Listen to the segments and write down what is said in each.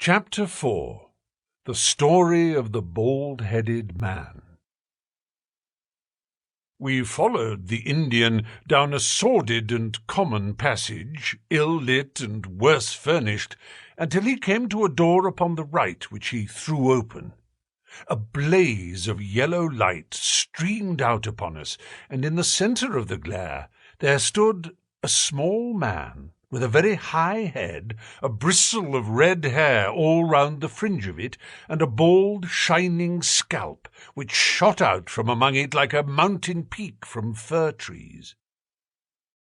Chapter 4. The Story of the Bald-Headed Man. We followed the Indian down a sordid and common passage, ill-lit and worse furnished, until he came to a door upon the right, which he threw open. A blaze of yellow light streamed out upon us, and in the centre of the glare there stood a small man, with a very high head, a bristle of red hair all round the fringe of it, and a bald, shining scalp, which shot out from among it like a mountain peak from fir trees.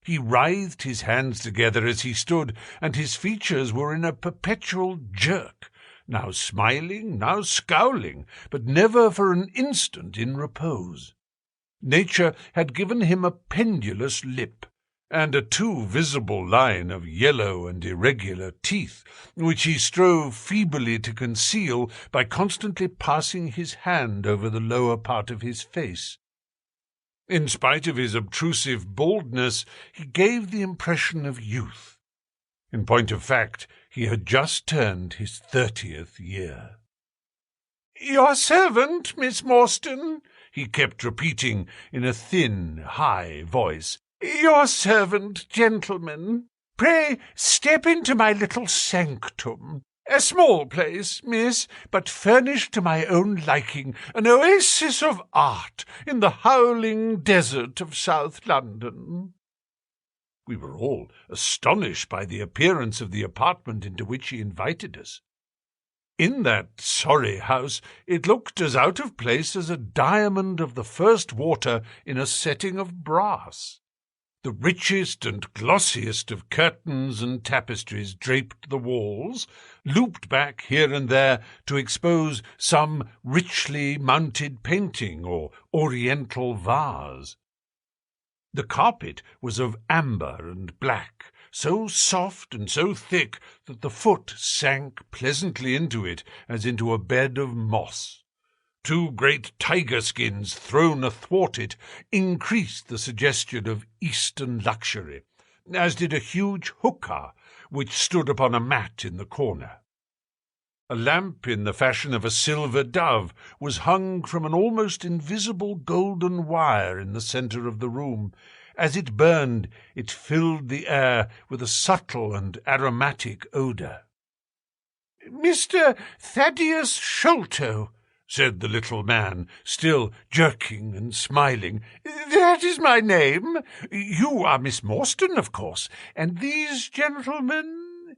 He writhed his hands together as he stood, and his features were in a perpetual jerk, now smiling, now scowling, but never for an instant in repose. Nature had given him a pendulous lip, and a too visible line of yellow and irregular teeth, which he strove feebly to conceal by constantly passing his hand over the lower part of his face. In spite of his obtrusive baldness, he gave the impression of youth. In point of fact, he had just turned his 30th year. "Your servant, Miss Morstan," he kept repeating in a thin, high voice. "Your servant, gentlemen. Pray step into my little sanctum. A small place, miss, but furnished to my own liking, an oasis of art in the howling desert of South London." We were all astonished by the appearance of the apartment into which he invited us. In that sorry house it looked as out of place as a diamond of the first water in a setting of brass. The richest and glossiest of curtains and tapestries draped the walls, looped back here and there to expose some richly mounted painting or oriental vase. The carpet was of amber and black, so soft and so thick that the foot sank pleasantly into it as into a bed of moss. Two great tiger skins thrown athwart it increased the suggestion of Eastern luxury, as did a huge hookah which stood upon a mat in the corner. A lamp in the fashion of a silver dove was hung from an almost invisible golden wire in the centre of the room. As it burned, it filled the air with a subtle and aromatic odour. "Mr. Thaddeus Sholto," said the little man, still jerking and smiling. "That is my name. You are Miss Morstan, of course, and these gentlemen—"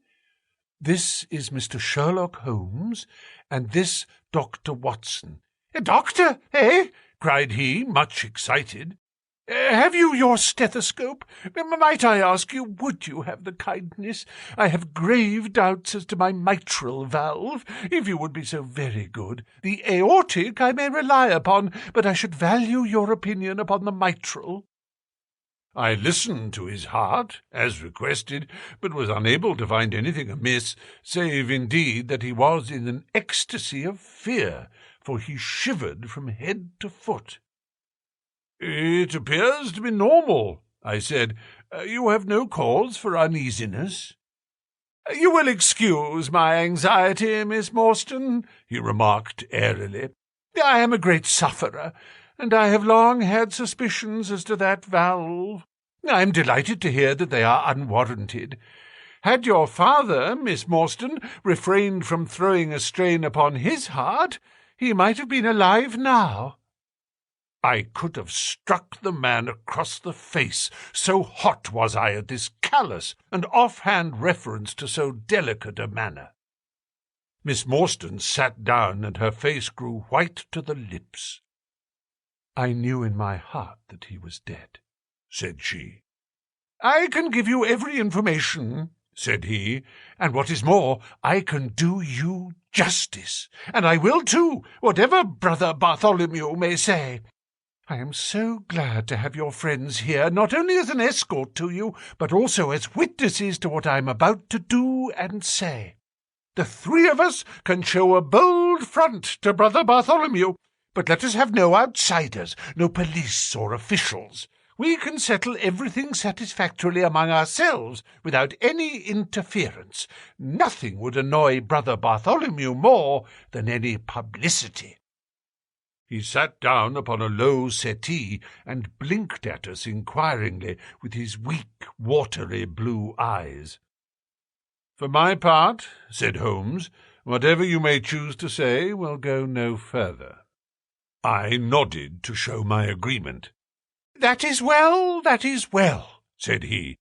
"This is Mr. Sherlock Holmes, and this Dr. Watson." "A doctor, eh?" cried he, much excited. "Have you your stethoscope? Might I ask you, would you have the kindness? I have grave doubts as to my mitral valve, if you would be so very good. The aortic I may rely upon, but I should value your opinion upon the mitral." I listened to his heart, as requested, but was unable to find anything amiss, save indeed that he was in an ecstasy of fear, for he shivered from head to foot. "It appears to be normal," I said. "You have no cause for uneasiness." "You will excuse my anxiety, Miss Morstan," he remarked airily. "I am a great sufferer, and I have long had suspicions as to that valve. I am delighted to hear that they are unwarranted. Had your father, Miss Morstan, refrained from throwing a strain upon his heart, he might have been alive now." I could have struck the man across the face, so hot was I at this callous and off-hand reference to so delicate a manner. Miss Morstan sat down, and her face grew white to the lips. "I knew in my heart that he was dead," said she. "I can give you every information," said he, "and what is more, I can do you justice, and I will too, whatever Brother Bartholomew may say. I am so glad to have your friends here, not only as an escort to you, but also as witnesses to what I am about to do and say. The three of us can show a bold front to Brother Bartholomew, but let us have no outsiders, no police or officials. We can settle everything satisfactorily among ourselves without any interference. Nothing would annoy Brother Bartholomew more than any publicity." He sat down upon a low settee and blinked at us inquiringly with his weak, watery blue eyes. "For my part," said Holmes, "whatever you may choose to say will go no further." I nodded to show my agreement. "That is well, said he.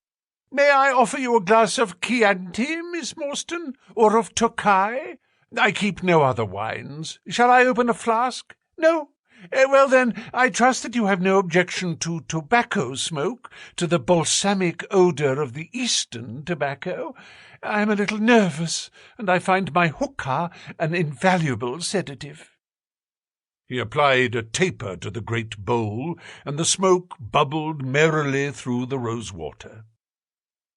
"May I offer you a glass of Chianti, Miss Morstan, or of Tokai? I keep no other wines. Shall I open a flask? No? Well, then, I trust that you have no objection to tobacco smoke, to the balsamic odour of the Eastern tobacco. I am a little nervous, and I find my hookah an invaluable sedative." He applied a taper to the great bowl, and the smoke bubbled merrily through the rosewater.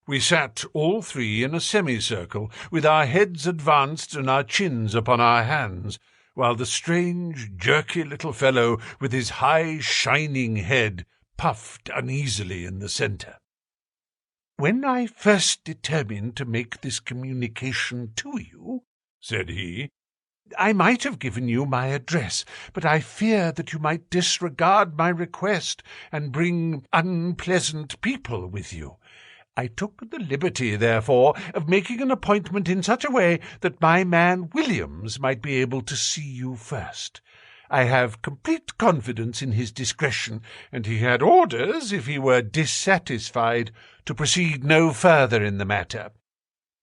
We sat all three in a semicircle, with our heads advanced and our chins upon our hands, while the strange, jerky little fellow, with his high, shining head, puffed uneasily in the centre. "When I first determined to make this communication to you," said he, "I might have given you my address, but I fear that you might disregard my request and bring unpleasant people with you. I took the liberty, therefore, of making an appointment in such a way that my man Williams might be able to see you first. I have complete confidence in his discretion, and he had orders, if he were dissatisfied, to proceed no further in the matter.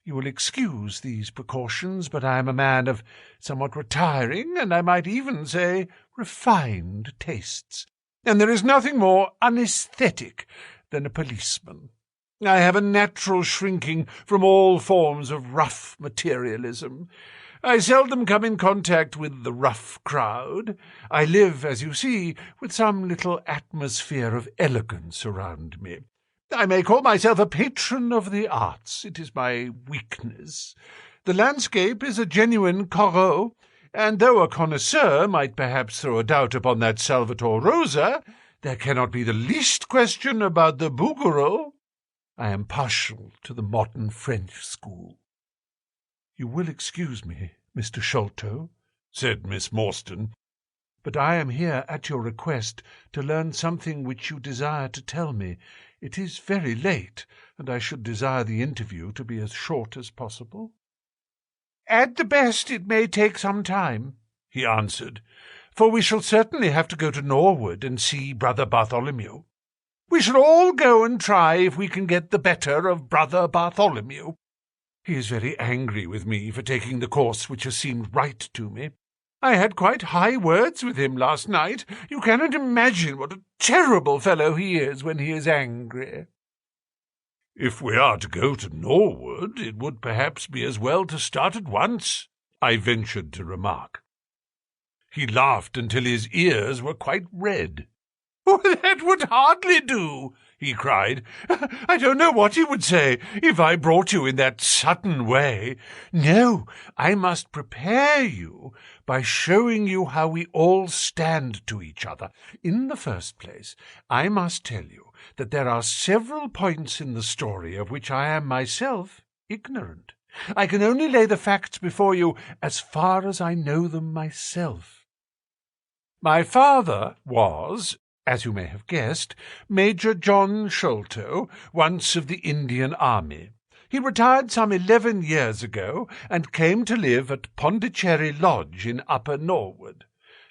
You will excuse these precautions, but I am a man of somewhat retiring, and I might even say refined tastes, and there is nothing more unaesthetic than a policeman. I have a natural shrinking from all forms of rough materialism. I seldom come in contact with the rough crowd. I live, as you see, with some little atmosphere of elegance around me. I may call myself a patron of the arts. It is my weakness. The landscape is a genuine Corot, and though a connoisseur might perhaps throw a doubt upon that Salvator Rosa, there cannot be the least question about the Bouguereau. I am partial to the modern French school." "You will excuse me, Mr. Sholto," said Miss Morstan, "but I am here at your request to learn something which you desire to tell me. It is very late, and I should desire the interview to be as short as possible." "At the best it may take some time," he answered, "for we shall certainly have to go to Norwood and see Brother Bartholomew. We shall all go and try if we can get the better of Brother Bartholomew. He is very angry with me for taking the course which has seemed right to me. I had quite high words with him last night. You cannot imagine what a terrible fellow he is when he is angry." "If we are to go to Norwood, it would perhaps be as well to start at once," I ventured to remark. He laughed until his ears were quite red. "That would hardly do," he cried. "I don't know what you would say if I brought you in that sudden way. No, I must prepare you by showing you how we all stand to each other. In the first place, I must tell you that there are several points in the story of which I am myself ignorant. I can only lay the facts before you as far as I know them myself. My father was, as you may have guessed, Major John Sholto, once of the Indian Army. He retired some 11 years ago, and came to live at Pondicherry Lodge in Upper Norwood.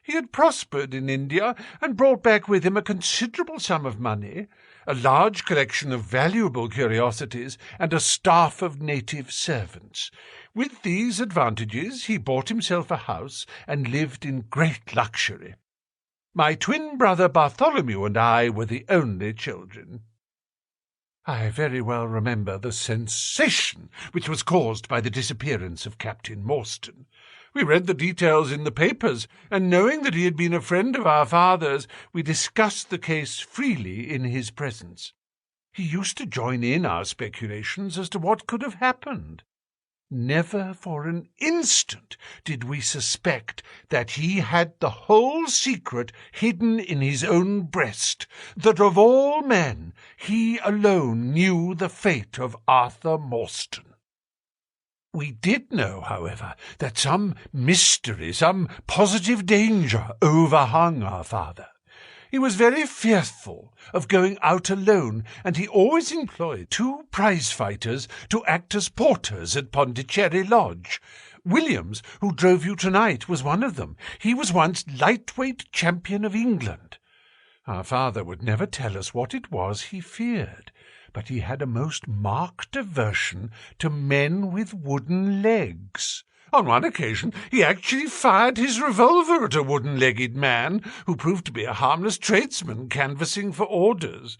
He had prospered in India, and brought back with him a considerable sum of money, a large collection of valuable curiosities, and a staff of native servants. With these advantages he bought himself a house, and lived in great luxury. My twin brother Bartholomew and I were the only children. I very well remember the sensation which was caused by the disappearance of Captain Morstan. We read the details in the papers, and knowing that he had been a friend of our father's, we discussed the case freely in his presence. He used to join in our speculations as to what could have happened. Never for an instant did we suspect that he had the whole secret hidden in his own breast, that of all men he alone knew the fate of Arthur Morstan. We did know, however, that some mystery, some positive danger overhung our father. He was very fearful of going out alone, and he always employed 2 prize-fighters to act as porters at Pondicherry Lodge. Williams, who drove you tonight, was one of them. He was once lightweight champion of England. Our father would never tell us what it was he feared, but he had a most marked aversion to men with wooden legs. On one occasion he actually fired his revolver at a wooden-legged man, who proved to be a harmless tradesman canvassing for orders.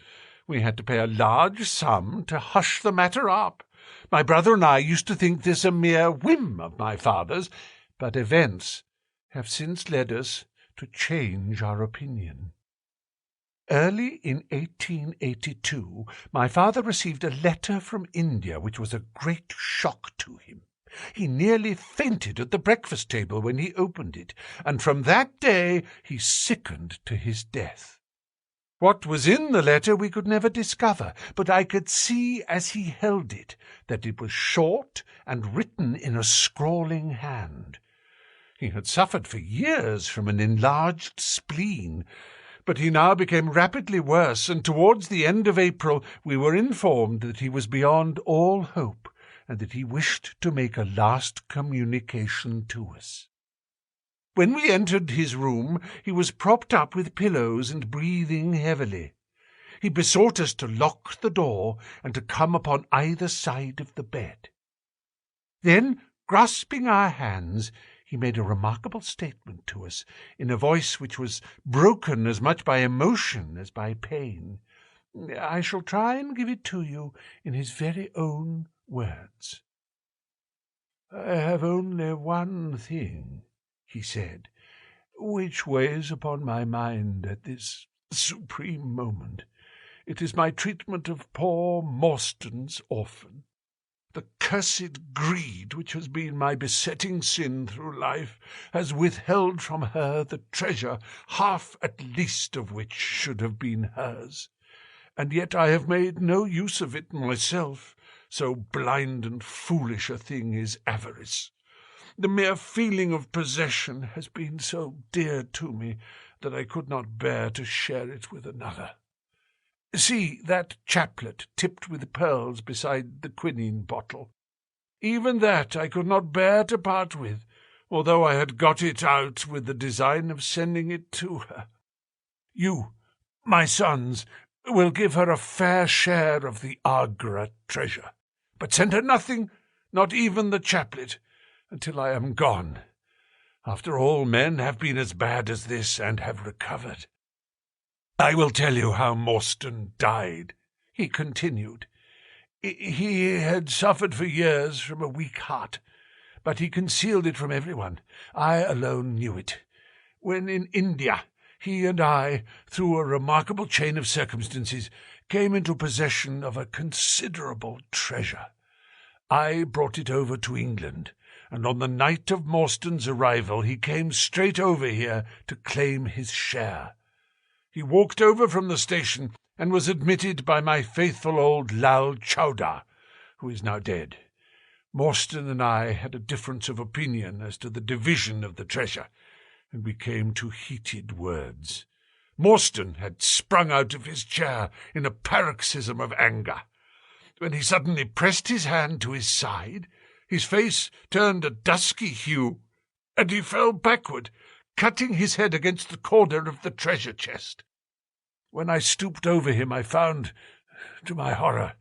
We had to pay a large sum to hush the matter up. My brother and I used to think this a mere whim of my father's, but events have since led us to change our opinion. Early in 1882, my father received a letter from India which was a great shock to him. He nearly fainted at the breakfast table when he opened it, and from that day he sickened to his death. What was in the letter we could never discover, but I could see as he held it that it was short and written in a scrawling hand. He had suffered for years from an enlarged spleen, but he now became rapidly worse, and towards the end of April we were informed that he was beyond all hope, and that he wished to make a last communication to us. When we entered his room, he was propped up with pillows and breathing heavily. He besought us to lock the door and to come upon either side of the bed. Then, grasping our hands, he made a remarkable statement to us, in a voice which was broken as much by emotion as by pain. I shall try and give it to you in his very own words. "I have only one thing," he said, "which weighs upon my mind at this supreme moment. It is my treatment of poor Morstan's orphan. The cursed greed which has been my besetting sin through life has withheld from her the treasure, half at least of which should have been hers. And yet I have made no use of it myself, so blind and foolish a thing is avarice. The mere feeling of possession has been so dear to me that I could not bear to share it with another. See that chaplet tipped with pearls beside the quinine bottle. Even that I could not bear to part with, although I had got it out with the design of sending it to her. You, my sons, will give her a fair share of the Agra treasure, but send her nothing, not even the chaplet, until I am gone. After all, men have been as bad as this and have recovered. I will tell you how Morstan died," he continued. "He had suffered for years from a weak heart, but he concealed it from everyone. I alone knew it. When in India, he and I, through a remarkable chain of circumstances, came into possession of a considerable treasure. I brought it over to England, and on the night of Morstan's arrival he came straight over here to claim his share. He walked over from the station and was admitted by my faithful old Lal Chowdar, who is now dead. Morstan and I had a difference of opinion as to the division of the treasure, and we came to heated words. Morstan had sprung out of his chair in a paroxysm of anger, when he suddenly pressed his hand to his side. His face turned a dusky hue, and he fell backward, cutting his head against the corner of the treasure chest. When I stooped over him, I found, to my horror,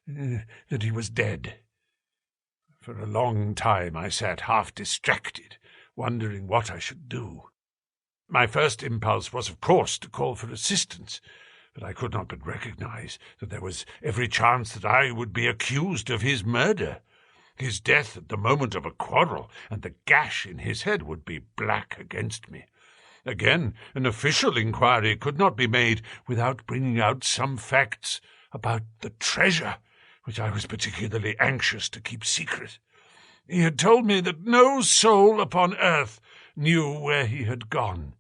that he was dead. For a long time I sat half distracted, wondering what I should do. My first impulse was, of course, to call for assistance, but I could not but recognize that there was every chance that I would be accused of his murder. His death at the moment of a quarrel, and the gash in his head would be black against me. Again, an official inquiry could not be made without bringing out some facts about the treasure, which I was particularly anxious to keep secret. He had told me that no soul upon earth knew where he had gone.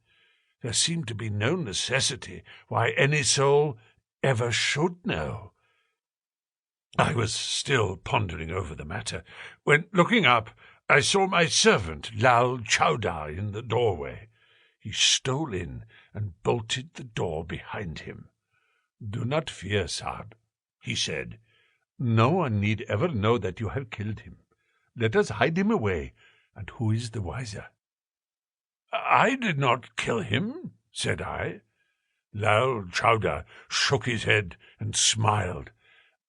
There seemed to be no necessity why any soul ever should know. I was still pondering over the matter, when, looking up, I saw my servant, Lal Chowdar, in the doorway. He stole in and bolted the door behind him. "Do not fear, Sahib," he said. "No one need ever know that you have killed him. Let us hide him away, and who is the wiser?" "I did not kill him," said I. Lal Chowdar shook his head and smiled.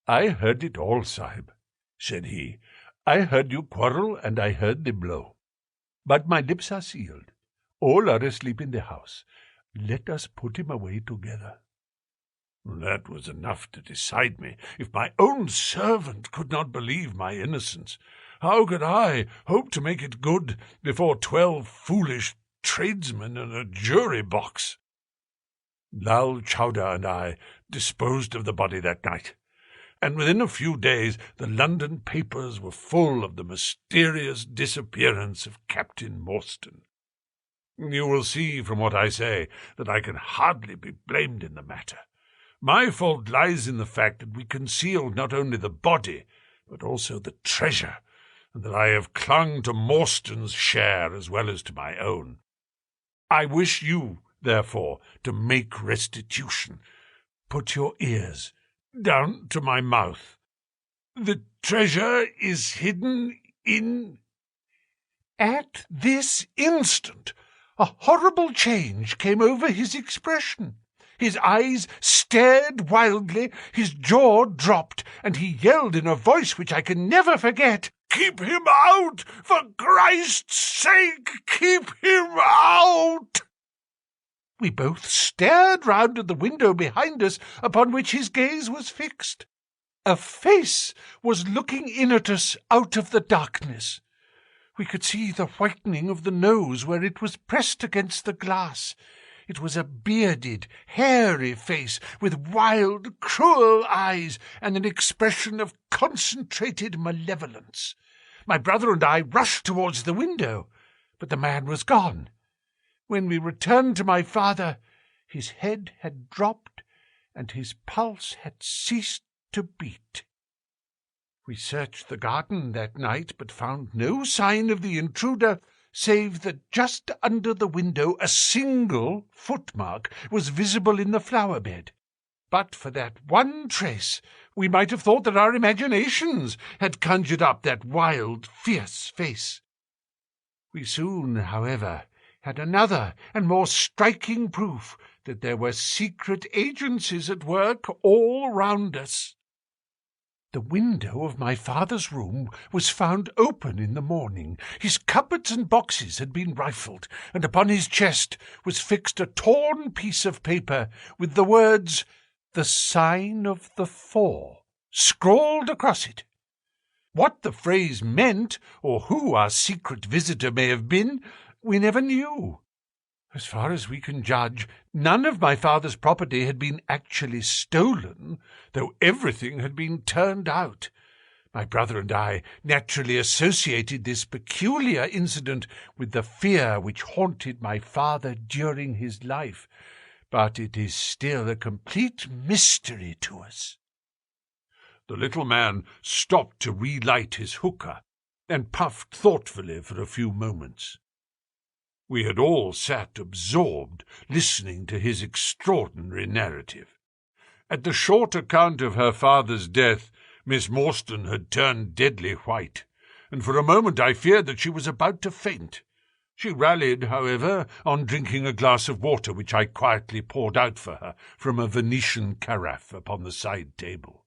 "I heard it all, Sahib," said he. "I heard you quarrel, and I heard the blow. But my lips are sealed. All are asleep in the house. Let us put him away together." That was enough to decide me. If my own servant could not believe my innocence, how could I hope to make it good before 12 foolish tradesmen and a jury box? Lal Chowdar and I disposed of the body that night, and within a few days the London papers were full of the mysterious disappearance of Captain Morstan. You will see from what I say that I can hardly be blamed in the matter. My fault lies in the fact that we concealed not only the body, but also the treasure, and that I have clung to Morstan's share as well as to my own. I wish you, therefore, to make restitution. Put your ears down to my mouth. The treasure is hidden in—" At this instant, a horrible change came over his expression. His eyes stared wildly, his jaw dropped, and he yelled in a voice which I can never forget, "Keep him out! For Christ's sake, keep him out!" We both stared round at the window behind us, upon which his gaze was fixed. A face was looking in at us out of the darkness. We could see the whitening of the nose where it was pressed against the glass. It was a bearded, hairy face with wild, cruel eyes and an expression of concentrated malevolence. My brother and I rushed towards the window, but the man was gone. When we returned to my father, his head had dropped and his pulse had ceased to beat. We searched the garden that night, but found no sign of the intruder, save that just under the window a single footmark was visible in the flower-bed. But for that one trace, we might have thought that our imaginations had conjured up that wild, fierce face. We soon, however, had another and more striking proof that there were secret agencies at work all round us. The window of my father's room was found open in the morning. His cupboards and boxes had been rifled, and upon his chest was fixed a torn piece of paper with the words, "The Sign of the Four," scrawled across it. What the phrase meant, or who our secret visitor may have been, we never knew. As far as we can judge, none of my father's property had been actually stolen, though everything had been turned out. My brother and I naturally associated this peculiar incident with the fear which haunted my father during his life, but it is still a complete mystery to us. The little man stopped to relight his hookah, and puffed thoughtfully for a few moments. We had all sat absorbed, listening to his extraordinary narrative. At the short account of her father's death, Miss Morstan had turned deadly white, and for a moment I feared that she was about to faint. She rallied, however, on drinking a glass of water which I quietly poured out for her from a Venetian carafe upon the side table.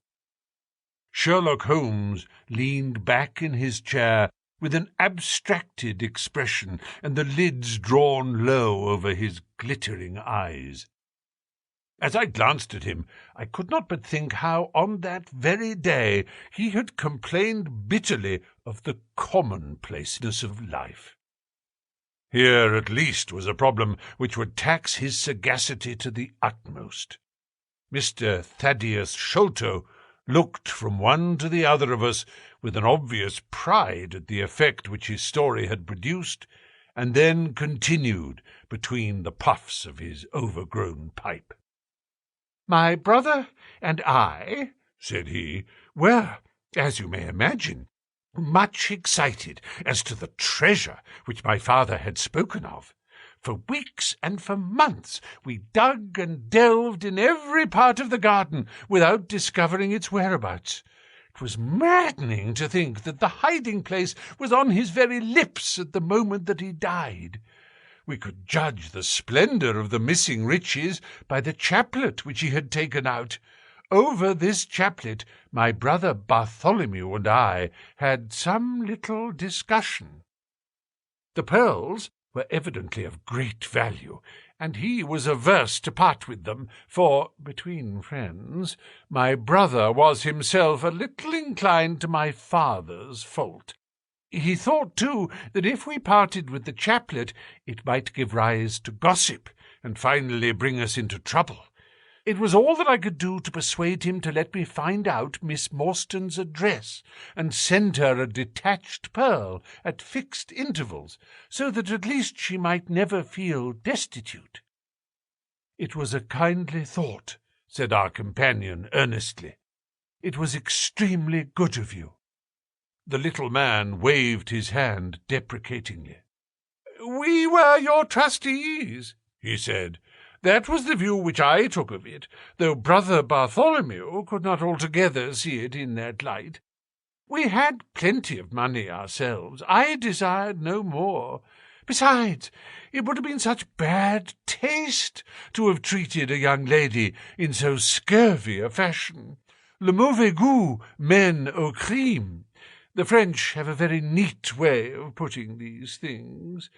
Sherlock Holmes leaned back in his chair with an abstracted expression, and the lids drawn low over his glittering eyes. As I glanced at him, I could not but think how on that very day he had complained bitterly of the commonplaceness of life. Here at least was a problem which would tax his sagacity to the utmost. Mr. Thaddeus Sholto looked from one to the other of us with an obvious pride at the effect which his story had produced, and then continued between the puffs of his overgrown pipe. "My brother and I," said he, "were, as you may imagine, much excited as to the treasure which my father had spoken of. For weeks and for months we dug and delved in every part of the garden without discovering its whereabouts. It was maddening to think that the hiding-place was on his very lips at the moment that he died. We could judge the splendour of the missing riches by the chaplet which he had taken out. Over this chaplet my brother Bartholomew and I had some little discussion. The pearls were evidently of great value, and he was averse to part with them, for, between friends, my brother was himself a little inclined to my father's fault. He thought, too, that if we parted with the chaplet, it might give rise to gossip, and finally bring us into trouble. It was all that I could do to persuade him to let me find out Miss Morstan's address, and send her a detached pearl at fixed intervals, so that at least she might never feel destitute." "It was a kindly thought," said our companion earnestly. "It was extremely good of you." The little man waved his hand deprecatingly. "We were your trustees," he said. "That was the view which I took of it, though Brother Bartholomew could not altogether see it in that light. We had plenty of money ourselves. I desired no more. Besides, it would have been such bad taste to have treated a young lady in so scurvy a fashion. Le mauvais goût mène au crime. The French have a very neat way of putting these things.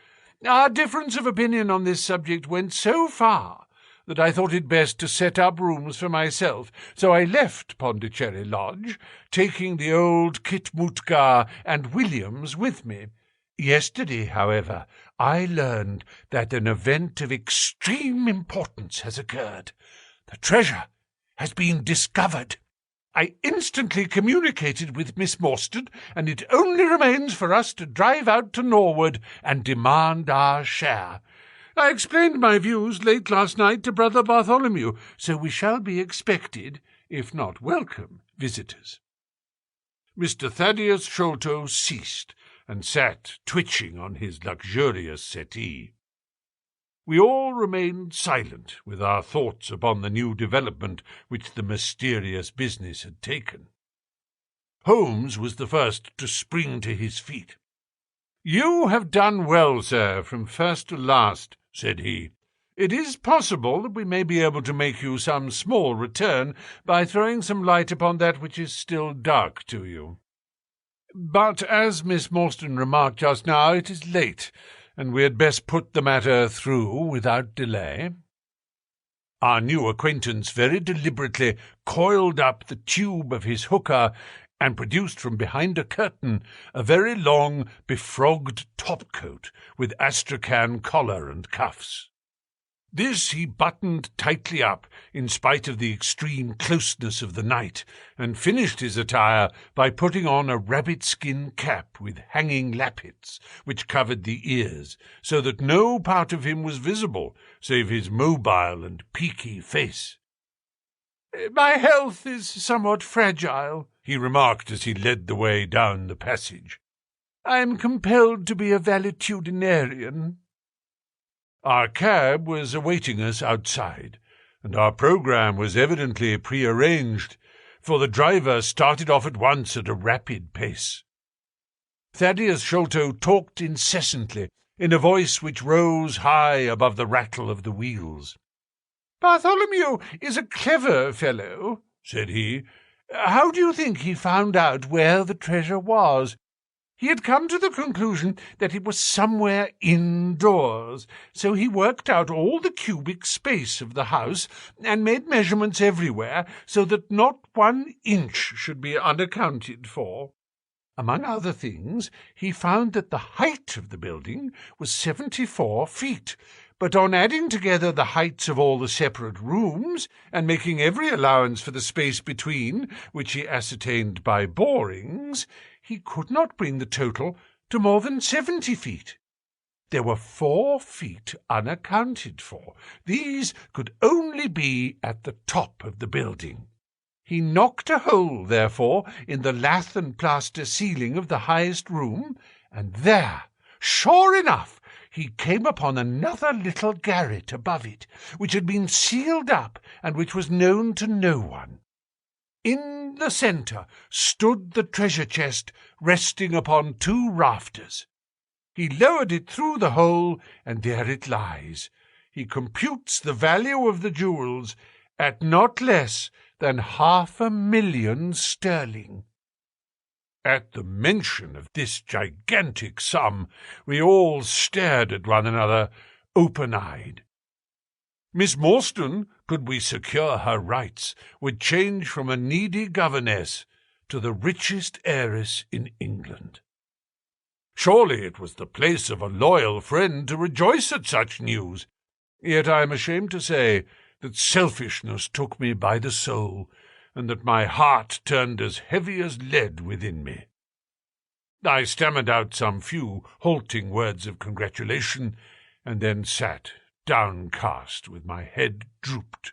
Our difference of opinion on this subject went so far that I thought it best to set up rooms for myself, so I left Pondicherry Lodge, taking the old Khitmutgar and Williams with me. Yesterday, however, I learned that an event of extreme importance has occurred. The treasure has been discovered. I instantly communicated with Miss Morstan, and it only remains for us to drive out to Norwood and demand our share. I explained my views late last night to Brother Bartholomew, so we shall be expected, if not welcome, visitors." Mr. Thaddeus Sholto ceased, and sat twitching on his luxurious settee. We all remained silent, with our thoughts upon the new development which the mysterious business had taken. Holmes was the first to spring to his feet. "You have done well, sir, from first to last," said he. "It is possible that we may be able to make you some small return by throwing some light upon that which is still dark to you. But, as Miss Morstan remarked just now, it is late, and we had best put the matter through without delay." Our new acquaintance very deliberately coiled up the tube of his hookah and produced from behind a curtain a very long, befrogged topcoat with astrakhan collar and cuffs. This he buttoned tightly up, in spite of the extreme closeness of the night, and finished his attire by putting on a rabbit-skin cap with hanging lappets, which covered the ears, so that no part of him was visible, save his mobile and peaky face. "My health is somewhat fragile," he remarked as he led the way down the passage. "I am compelled to be a valetudinarian." Our cab was awaiting us outside, and our programme was evidently prearranged, for the driver started off at once at a rapid pace. Thaddeus Sholto talked incessantly, in a voice which rose high above the rattle of the wheels. "Bartholomew is a clever fellow," said he. "How do you think he found out where the treasure was? He had come to the conclusion that it was somewhere indoors, so he worked out all the cubic space of the house and made measurements everywhere so that not 1 inch should be unaccounted for. Among other things, he found that the height of the building was 74 feet, but on adding together the heights of all the separate rooms, and making every allowance for the space between, which he ascertained by borings, he could not bring the total to more than 70 feet. There were 4 feet unaccounted for. These could only be at the top of the building. He knocked a hole, therefore, in the lath and plaster ceiling of the highest room, and there, sure enough, he came upon another little garret above it, which had been sealed up and which was known to no one. In the centre stood the treasure chest, resting upon 2 rafters. He lowered it through the hole, and there it lies. He computes the value of the jewels at not less than 500,000 sterling. At the mention of this gigantic sum, we all stared at one another, open-eyed. Miss Morstan, could we secure her rights, would change from a needy governess to the richest heiress in England. Surely it was the place of a loyal friend to rejoice at such news. Yet I am ashamed to say that selfishness took me by the soul, and that my heart turned as heavy as lead within me. I stammered out some few halting words of congratulation, and then sat downcast with my head drooped,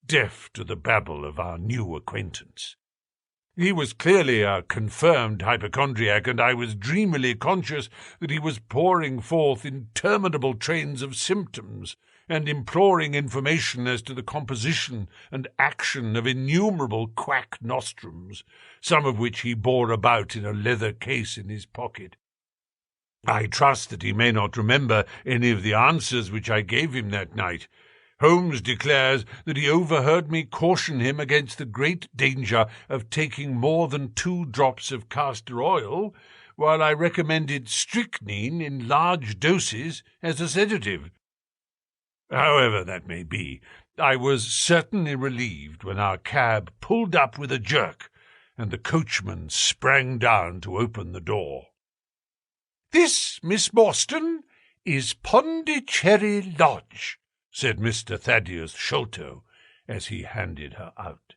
deaf to the babble of our new acquaintance. He was clearly a confirmed hypochondriac, and I was dreamily conscious that he was pouring forth interminable trains of symptoms, and imploring information as to the composition and action of innumerable quack nostrums, some of which he bore about in a leather case in his pocket. I trust that he may not remember any of the answers which I gave him that night. Holmes declares that he overheard me caution him against the great danger of taking more than 2 drops of castor oil, while I recommended strychnine in large doses as a sedative. However that may be, I was certainly relieved when our cab pulled up with a jerk, and the coachman sprang down to open the door. "This, Miss Morstan, is Pondicherry Lodge," said Mr. Thaddeus Sholto, as he handed her out.